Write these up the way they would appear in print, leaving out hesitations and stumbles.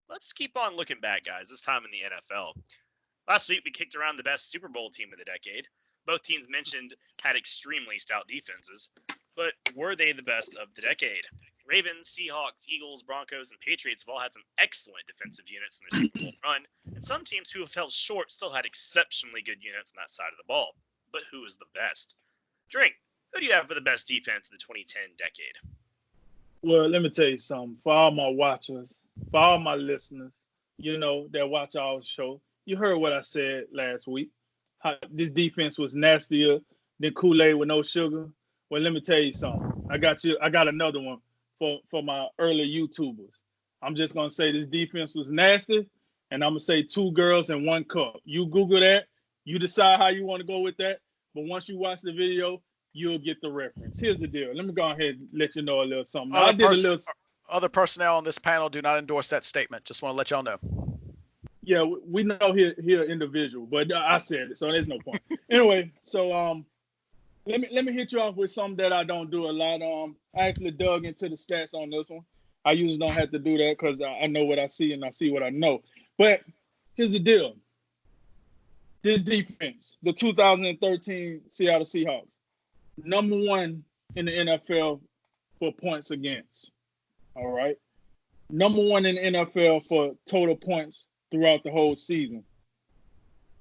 Let's keep on looking back, guys, this time in the NFL. Last week, we kicked around the best Super Bowl team of the decade. Both teams mentioned had extremely stout defenses, but were they the best of the decade? Ravens, Seahawks, Eagles, Broncos, and Patriots have all had some excellent defensive units in their Super Bowl run, and some teams who have fell short still had exceptionally good units on that side of the ball. But who is the best? Drink, who do you have for the best defense of the 2010 decade? Well, let me tell you something. For all my watchers, for all my listeners, that watch our show, you heard what I said last week. How this defense was nastier than Kool-Aid with no sugar. Well, let me tell you something. I got another one for my early YouTubers. I'm just gonna say this defense was nasty, and I'm gonna say 2 girls and 1 cup. You Google that. You decide how you want to go with that. But once you watch the video, you'll get the reference. Here's the deal. Let me go ahead and let you know a little something. Other personnel on this panel do not endorse that statement. Just want to let y'all know. Yeah, we know here individual, but I said it, so there's no point. Anyway, so let me hit you off with something that I don't do a lot. I actually dug into the stats on this one. I usually don't have to do that because I know what I see and I see what I know. But here's the deal. This defense, the 2013 Seattle Seahawks, number 1 in the NFL for points against. All right. Number 1 in the NFL for total points throughout the whole season.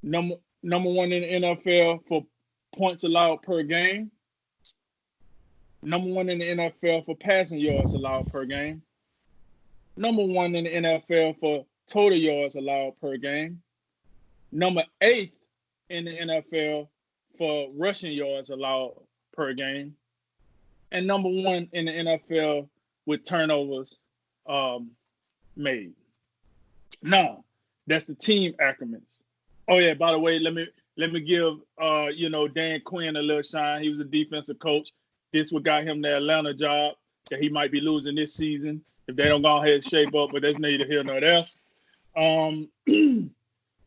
Number 1 in the NFL for points allowed per game. Number 1 in the NFL for passing yards allowed per game. Number 1 in the NFL for total yards allowed per game. Number 8 in the NFL for rushing yards allowed per game. And number 1 in the NFL with turnovers made. Now, that's the team acclimates. Oh yeah, by the way, let me give Dan Quinn a little shine. He was a defensive coach. This what got him the Atlanta job that he might be losing this season if they don't go ahead and shape up, but that's neither here nor there.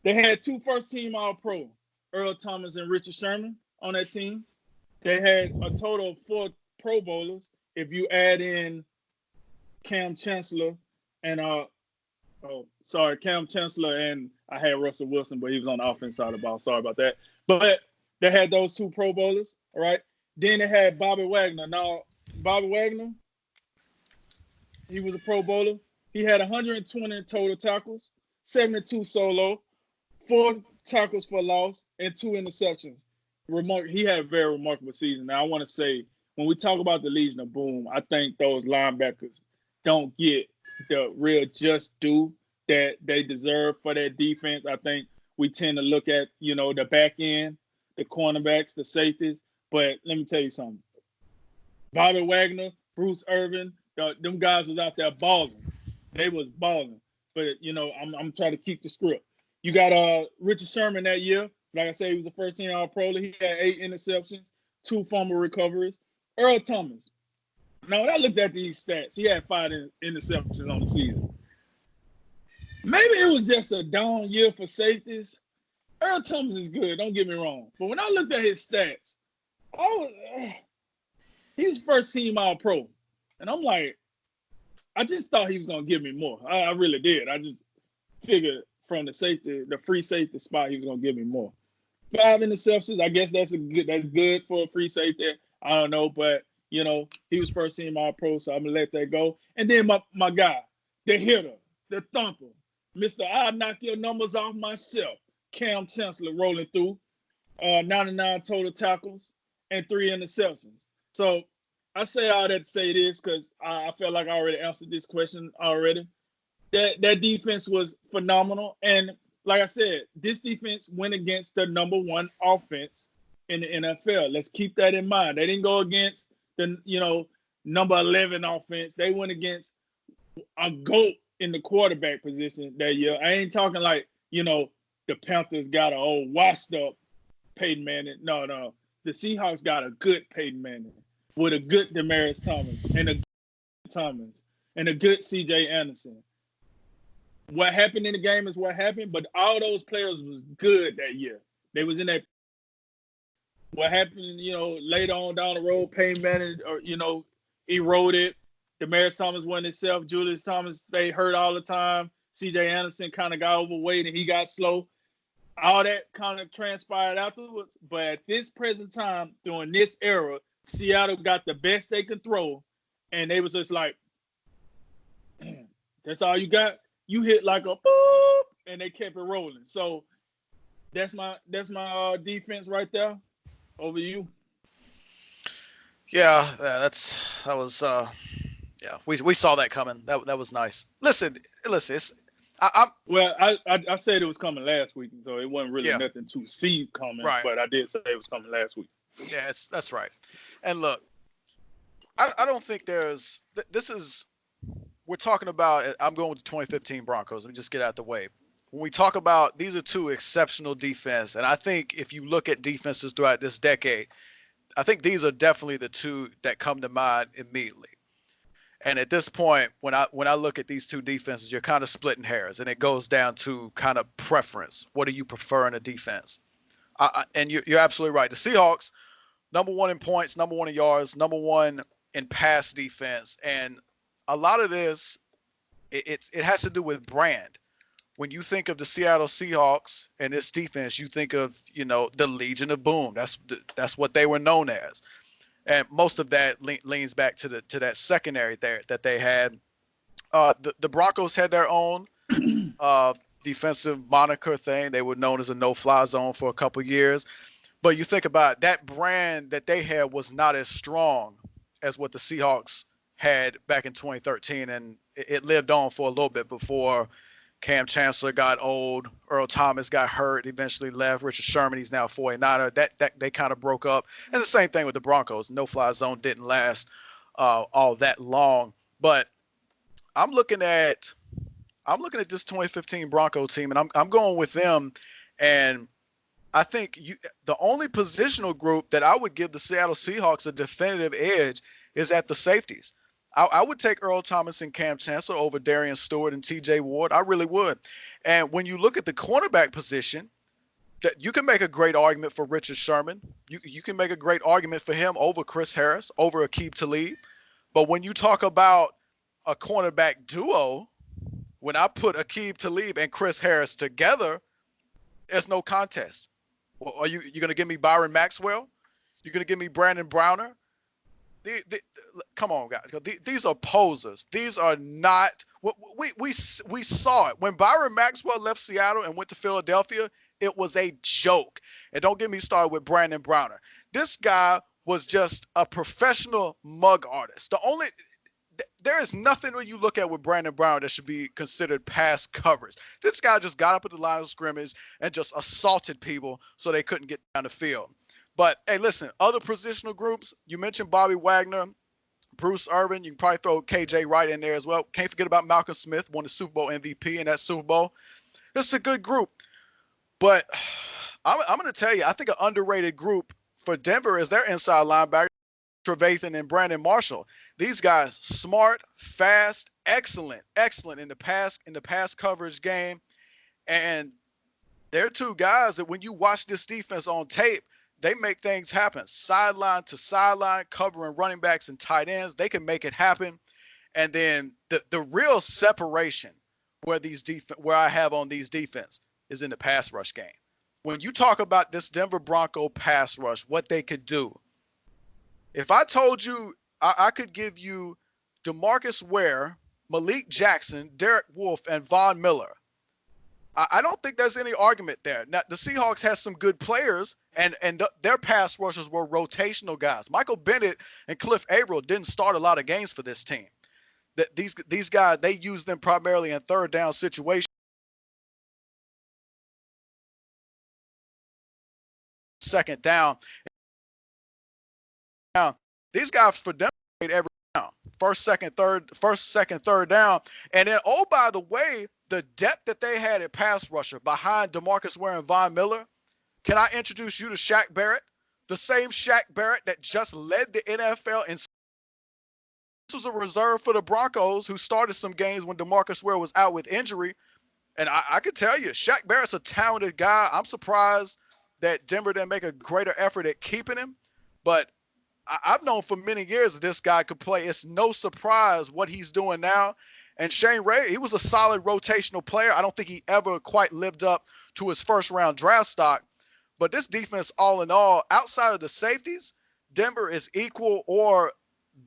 They had 2 first-team All-Pro, Earl Thomas and Richard Sherman on that team. They had a total of 4 Pro Bowlers if you add in Cam Chancellor and Cam Chancellor, and I had Russell Wilson, but he was on the offense side of the ball. Sorry about that. But they had those 2 Pro Bowlers, all right? Then they had Bobby Wagner. Now, Bobby Wagner, he was a Pro Bowler. He had 120 total tackles, 72 solo, 4 tackles for loss, and 2 interceptions. He had a very remarkable season. Now, I want to say, when we talk about the Legion of Boom, I think those linebackers don't get the real just due that they deserve for their defense. I think we tend to look at, the back end, the cornerbacks, the safeties. But let me tell you something. Bobby Wagner, Bruce Irvin, them guys was out there balling. They was balling. But, I'm trying to keep the script. You got Richard Sherman that year. Like I said, he was the first-team All-Pro. He had 8 interceptions, 2 fumble recoveries. Earl Thomas. Now, when I looked at these stats, he had 5 interceptions on the season. Maybe it was just a down year for safeties. Earl Thomas is good, don't get me wrong. But when I looked at his stats, he was first-team All-Pro. And I'm like, I just thought he was going to give me more. I really did. I just figured from the free safety spot, he was going to give me more. 5 interceptions, I guess that's good for a free safety. I don't know, but, he was first-team All-Pro, so I'm going to let that go. And then my guy, the hitter, the thumper, Mr. I'll knock your numbers off myself, Cam Chancellor rolling through, 99 total tackles and 3 interceptions. So I say all that to say this because I feel like I already answered this question already. That defense was phenomenal. And like I said, this defense went against the number 1 offense in the NFL. Let's keep that in mind. They didn't go against the, number 11 offense. They went against a GOAT in the quarterback position that year. I ain't talking like, the Panthers got an old washed up Peyton Manning. No. The Seahawks got a good Peyton Manning with a good Demaryius Thomas and a good C.J. Anderson. What happened in the game is what happened, but all those players was good that year. They was in that. What happened, later on down the road, Peyton Manning, eroded. Demaryius Thomas won himself. Julius Thomas stayed hurt all the time. C.J. Anderson kind of got overweight and he got slow. All that kind of transpired afterwards. But at this present time, during this era, Seattle got the best they could throw, and they was just like, that's all you got. You hit like a boop, and they kept it rolling. So that's my defense right there. Over you. Yeah, we saw that coming. That was nice. Listen, it's I'm Well, I said it was coming last week, so it wasn't really Yeah. nothing to see coming. Right. But I did say it was coming last week. Yeah, that's right. And look, I don't think we're talking about, I'm going with the 2015 Broncos. Let me just get out the way. When we talk about, these are two exceptional defense, and I think if you look at defenses throughout this decade, I think these are definitely the two that come to mind immediately. And at this point, when I look at these two defenses, you're kind of splitting hairs, and it goes down to kind of preference. What do you prefer in a defense? And you're absolutely right. The Seahawks, number one in points, number one in yards, number one in pass defense, and a lot of this, it has to do with brand. When you think of the Seattle Seahawks and its defense, you think of, the Legion of Boom. That's what they were known as, and most of that leans back to that secondary there that they had. The Broncos had their own defensive moniker thing. They were known as a no-fly zone for a couple years. But you think about that brand that they had was not as strong as what the Seahawks had back in 2013, and it lived on for a little bit before Cam Chancellor got old, Earl Thomas got hurt, eventually left. Richard Sherman, he's now a 49er. That they kind of broke up. And the same thing with the Broncos. No-fly zone didn't last all that long. But I'm looking at this 2015 Bronco team, and I'm going with them. And I think the only positional group that I would give the Seattle Seahawks a definitive edge is at the safeties. I would take Earl Thomas and Cam Chancellor over Darian Stewart and T.J. Ward. I really would. And when you look at the cornerback position, that you can make a great argument for Richard Sherman. You can make a great argument for him over Chris Harris, over Aqib Talib. But when you talk about a cornerback duo, when I put Aqib Talib and Chris Harris together, there's no contest. Well, are you going to give me Byron Maxwell? You're going to give me Brandon Browner? Come on, guys. These are posers. These are not. We saw it when Byron Maxwell left Seattle and went to Philadelphia. It was a joke. And don't get me started with Brandon Browner. This guy was just a professional mug artist. There is nothing when you look at with Brandon Browner that should be considered pass coverage. This guy just got up at the line of scrimmage and just assaulted people so they couldn't get down the field. But, hey, listen, other positional groups, you mentioned Bobby Wagner, Bruce Irvin. You can probably throw KJ Wright in there as well. Can't forget about Malcolm Smith, won the Super Bowl MVP in that Super Bowl. This is a good group. But I'm going to tell you, I think an underrated group for Denver is their inside linebacker, Trevathan and Brandon Marshall. These guys, smart, fast, excellent in the pass coverage game. And they're two guys that when you watch this defense on tape, they make things happen. Sideline to sideline, covering running backs and tight ends. They can make it happen. And then the real separation where I have on these defense is in the pass rush game. When you talk about this Denver Bronco pass rush, what they could do. If I told you I could give you DeMarcus Ware, Malik Jackson, Derek Wolfe, and Von Miller, I don't think there's any argument there. Now, the Seahawks has some good players, and their pass rushers were rotational guys. Michael Bennett and Cliff Averill didn't start a lot of games for this team. These guys, they use them primarily in third down situations. Second down. Now, these guys for them played every down. First, second, third down. And then, oh, by the way, the depth that they had at pass rusher behind DeMarcus Ware and Von Miller. Can I introduce you to Shaq Barrett? The same Shaq Barrett that just led the NFL. And this was a reserve for the Broncos who started some games when DeMarcus Ware was out with injury. And I could tell you, Shaq Barrett's a talented guy. I'm surprised that Denver didn't make a greater effort at keeping him. But I've known for many years that this guy could play. It's no surprise what he's doing now. And Shane Ray, he was a solid rotational player. I don't think he ever quite lived up to his first round draft stock. But this defense, all in all, outside of the safeties, Denver is equal or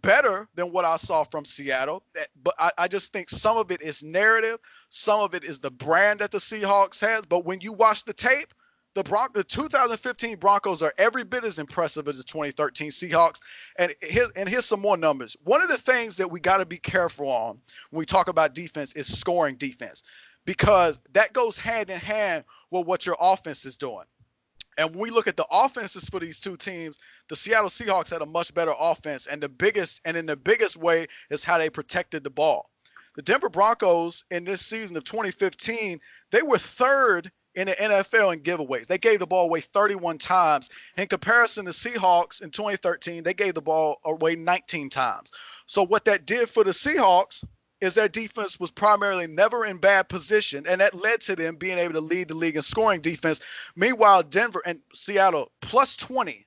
better than what I saw from Seattle. But I just think some of it is narrative. Some of it is the brand that the Seahawks has. But when you watch the tape, the 2015 Broncos are every bit as impressive as the 2013 Seahawks. And here's some more numbers. One of the things that we got to be careful on when we talk about defense is scoring defense, because that goes hand in hand with what your offense is doing. And when we look at the offenses for these two teams, the Seattle Seahawks had a much better offense, and in the biggest way is how they protected the ball. The Denver Broncos in this season of 2015, they were third in the NFL in giveaways. They gave the ball away 31 times. In comparison to Seahawks in 2013, they gave the ball away 19 times. So what that did for the Seahawks is their defense was primarily never in bad position, and that led to them being able to lead the league in scoring defense. Meanwhile, Denver and Seattle plus 20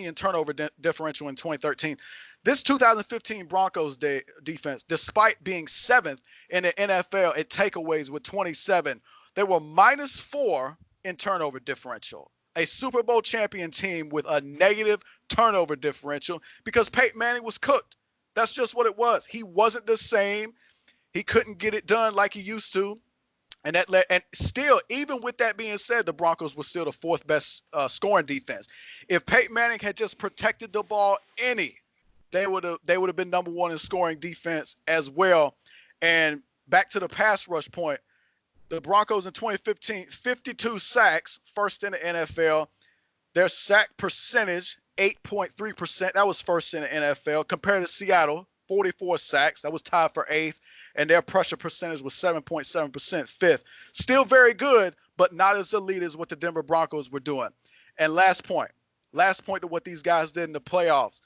in turnover differential in 2013. This 2015 Broncos defense, despite being seventh in the NFL at takeaways with 27, they were -4 in turnover differential. A Super Bowl champion team with a negative turnover differential because Peyton Manning was cooked. That's just what it was. He wasn't the same. He couldn't get it done like he used to. And still, even with that being said, the Broncos were still the fourth best scoring defense. If Peyton Manning had just protected the ball they would have been number one in scoring defense as well. And back to the pass rush point, the Broncos in 2015, 52 sacks, first in the NFL. Their sack percentage, 8.3%. That was first in the NFL. Compared to Seattle, 44 sacks. That was tied for eighth. And their pressure percentage was 7.7%, fifth. Still very good, but not as elite as what the Denver Broncos were doing. And last point to what these guys did in the playoffs.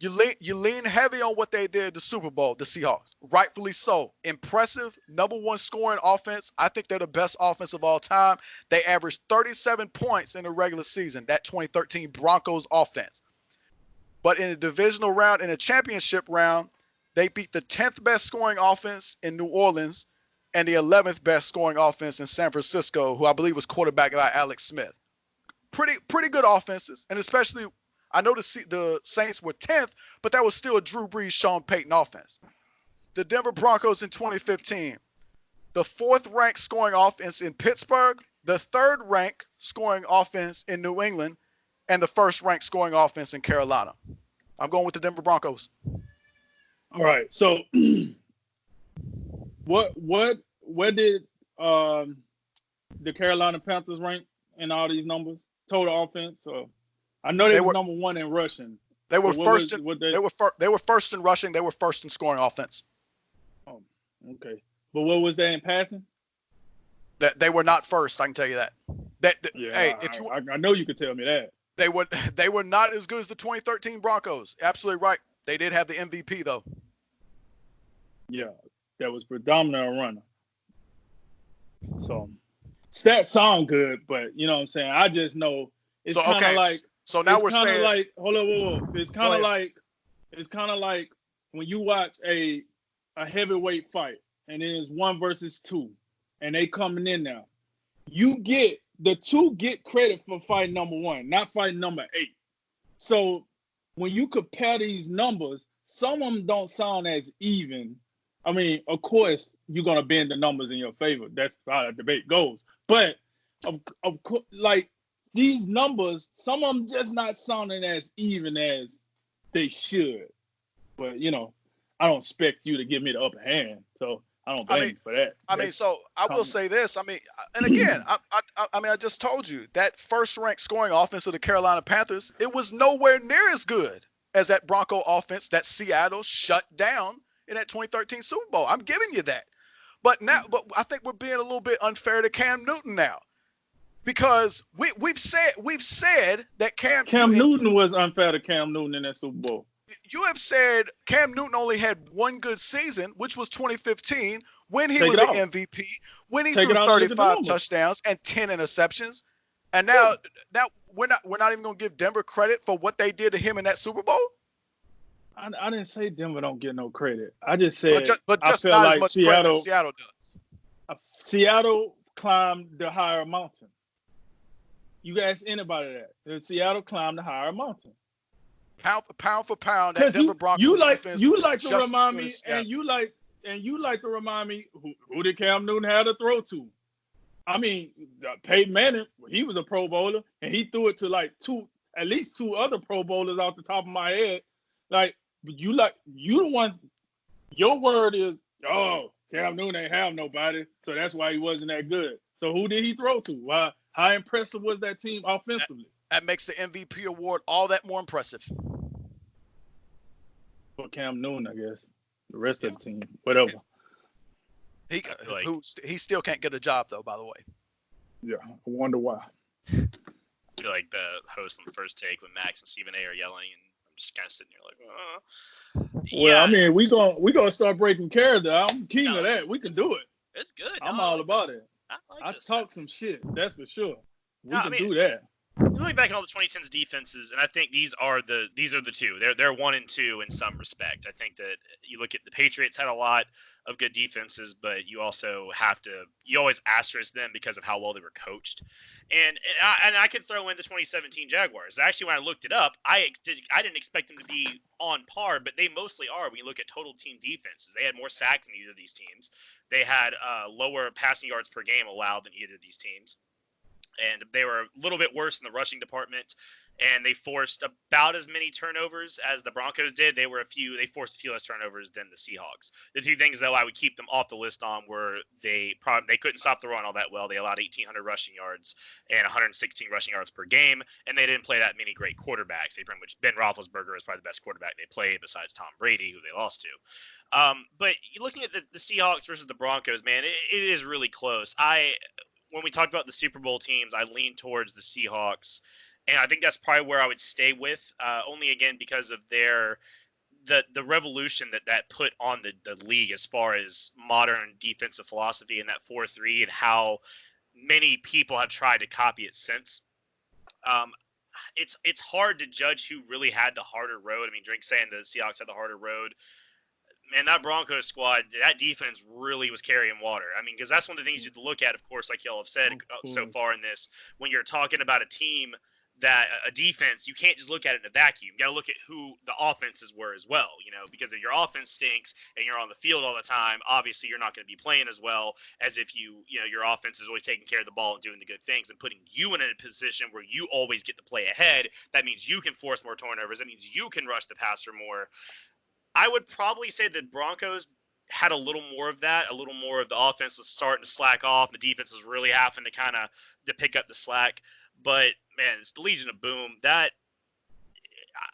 You lean heavy on what they did at the Super Bowl, the Seahawks. Rightfully so. Impressive, number one scoring offense. I think they're the best offense of all time. They averaged 37 points in the regular season, that 2013 Broncos offense. But in the divisional round, in the championship round, they beat the 10th best scoring offense in New Orleans and the 11th best scoring offense in San Francisco, who I believe was quarterbacked by Alex Smith. Pretty good offenses, and especially I know the Saints were 10th, but that was still a Drew Brees, Sean Payton offense. The Denver Broncos in 2015, the fourth-ranked scoring offense in Pittsburgh, the third-ranked scoring offense in New England, and the first-ranked scoring offense in Carolina. I'm going with the Denver Broncos. All right. So, where did the Carolina Panthers rank in all these numbers? Total offense. I know they were number one in rushing. They were first. They were first in rushing. They were first in scoring offense. Oh, okay. But what was that in passing? That they were not first. I can tell you that. I know you could tell me that. They were not as good as the 2013 Broncos. Absolutely right. They did have the MVP though. Yeah, that was predominant runner. So stats sound good, but you know what I'm saying. I just know it's kind of like. So now we're saying, like, hold on. It's kind of like when you watch a heavyweight fight, and then it's 1 versus 2, and they coming in now. The two get credit for fight number 1, not fight number 8. So when you compare these numbers, some of them don't sound as even. I mean, of course, you're gonna bend the numbers in your favor. That's how the debate goes. But of course, like. These numbers, some of them just not sounding as even as they should. But, you know, I don't expect you to give me the upper hand. So I don't blame you for that. I will say this. And again, I just told you that first-ranked scoring offense of the Carolina Panthers, it was nowhere near as good as that Bronco offense that Seattle shut down in that 2013 Super Bowl. I'm giving you that. But I think we're being a little bit unfair to Cam Newton now. Because we've said that Cam Newton was unfair to Cam Newton in that Super Bowl. You have said Cam Newton only had one good season, which was 2015, when he was an MVP, when he threw 35 touchdowns and 10 interceptions. And now we're not even going to give Denver credit for what they did to him in that Super Bowl. I didn't say Denver don't get no credit. I just But said I just felt not as like much credit as Seattle does. Seattle climbed the higher mountain. You ask anybody that. Seattle climbed the higher mountain. Pound for pound, that Because Denver Broncos defense you is like to just as remind good me, as Seattle. and you like to remind me who did Cam Newton have to throw to? I mean, Peyton Manning, he was a Pro Bowler, and he threw it to like at least two other Pro Bowlers off the top of my head. Like, you the one. Your word is, oh, Cam Newton ain't have nobody, so that's why he wasn't that good. So who did he throw to? Why? How impressive was that team offensively? That makes the MVP award all that more impressive. For Cam Newton, I guess. The rest of the team, whatever. He still can't get a job though. By the way. Yeah, I wonder why. I feel like the host on the First Take when Max and Stephen A are yelling, and I'm just kind of sitting here like, Well, I mean, we gonna start breaking character. I'm king of that. We can do it. It's good. I'm all about it. I talk some shit. That's for sure. We can do that. Looking back at all the 2010s defenses, and I think these are the two. They're 1 and 2 in some respect. I think that you look at the Patriots had a lot of good defenses, but you also you always asterisk them because of how well they were coached. And I could throw in the 2017 Jaguars. Actually, when I looked it up, I didn't expect them to be on par, but they mostly are when you look at total team defenses. They had more sacks than either of these teams. They had lower passing yards per game allowed than either of these teams. And they were a little bit worse in the rushing department, and they forced about as many turnovers as the Broncos did. They forced a few less turnovers than the Seahawks. The two things, though, I would keep them off the list on were they couldn't stop the run all that well. They allowed 1,800 rushing yards and 116 rushing yards per game, and they didn't play that many great quarterbacks. They pretty much Ben Roethlisberger is probably the best quarterback they played besides Tom Brady, who they lost to. But looking at the Seahawks versus the Broncos, man, it is really close. When we talked about the Super Bowl teams, I lean towards the Seahawks, and I think that's probably where I would stay with. Only again because of the revolution that put on the league as far as modern defensive philosophy and that 4-3 and how many people have tried to copy it since. It's hard to judge who really had the harder road. I mean, Drink saying the Seahawks had the harder road. Man, that Broncos squad, that defense really was carrying water. I mean, because that's one of the things you have to look at, of course, like y'all have said so far in this. When you're talking about a team a defense, you can't just look at it in a vacuum. You got to look at who the offenses were as well, because if your offense stinks and you're on the field all the time, obviously you're not going to be playing as well as if your offense is always taking care of the ball and doing the good things and putting you in a position where you always get to play ahead. That means you can force more turnovers. That means you can rush the passer more. I would probably say the Broncos had a little more of that. A little more of the offense was starting to slack off. The defense was really having to pick up the slack. But, man, it's the Legion of Boom. That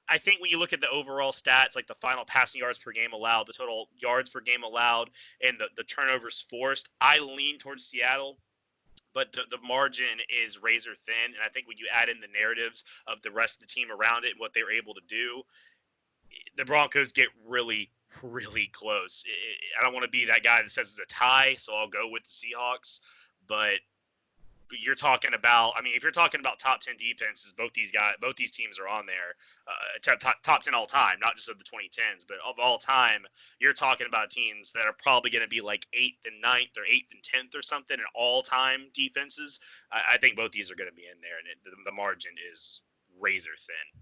I think when you look at the overall stats, like the final passing yards per game allowed, the total yards per game allowed, and the turnovers forced, I lean towards Seattle. But the margin is razor thin. And I think when you add in the narratives of the rest of the team around it and what they were able to do, the Broncos get really, really close. I don't want to be that guy that says it's a tie, so I'll go with the Seahawks. But you're talking about, if you're talking about top 10 defenses, both these teams are on there. Top 10 all time, not just of the 2010s, but of all time. You're talking about teams that are probably going to be like 8th and 9th or 8th and 10th or something in all-time defenses. I think both these are going to be in there, and the margin is razor thin.